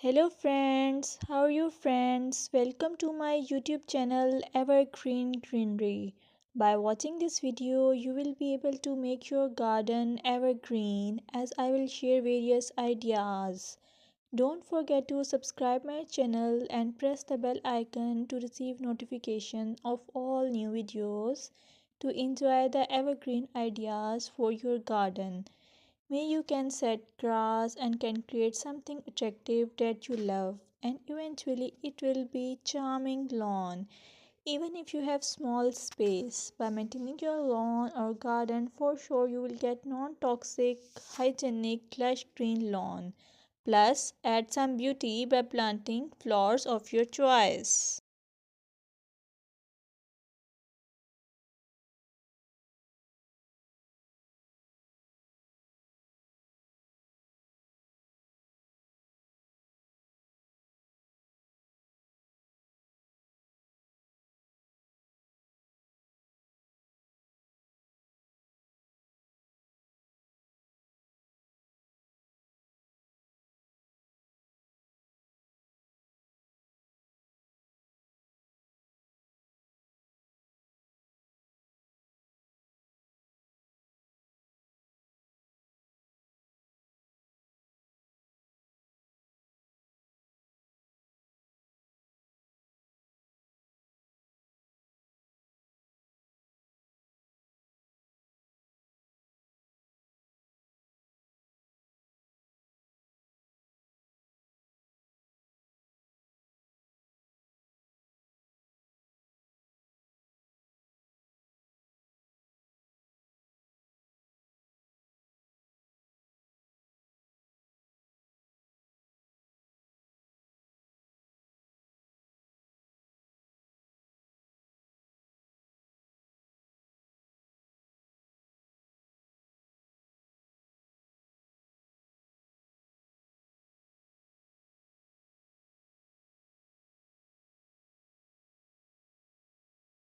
Hello friends, how are you friends? Welcome to my YouTube channel Evergreen Greenery. By watching this video, you will be able to make your garden evergreen as I will share various ideas. Don't forget to subscribe my channel and press the bell icon to receive notification of all new videos to enjoy the evergreen ideas for your garden. May you can set grass and can create something attractive that you love and eventually it will be charming lawn. Even if you have small space, by maintaining your lawn or garden for sure you will get non-toxic, hygienic, lush green lawn. Plus add some beauty by planting flowers of your choice.